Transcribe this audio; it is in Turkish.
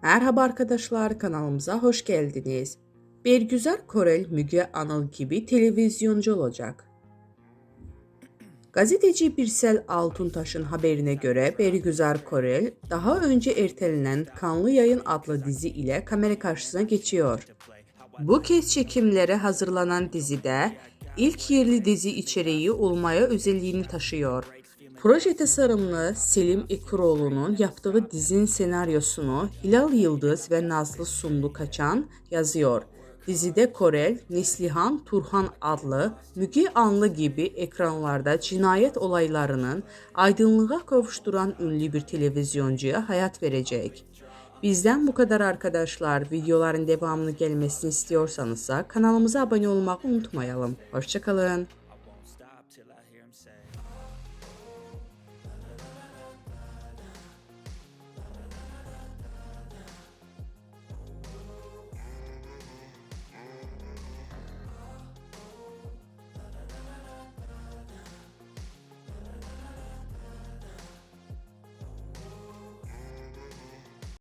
Merhaba arkadaşlar, kanalımıza hoş geldiniz. Bergüzar Korel Müge Anıl gibi televizyoncu olacak. Gazeteci Birsel Altuntaş'ın haberine göre Bergüzar Korel daha önce ertelenen Kanlı Yayın adlı dizi ile kamera karşısına geçiyor. Bu kez çekimlere hazırlanan dizide ilk yerli dizi içeriği olmaya özelliğini taşıyor. Proje tasarımını Selim İkuroğlu'nun yaptığı dizinin senaryosunu Hilal Yıldız ve Nazlı Sumlu Kaçan yazıyor. Dizide Korel, Neslihan Turhan adlı Müge Anlı gibi ekranlarda cinayet olaylarının aydınlığa kavuşturan ünlü bir televizyoncuya hayat verecek. Bizden bu kadar arkadaşlar. Videoların devamını gelmesini istiyorsanız kanalımıza abone olmayı unutmayalım. Hoşça kalın.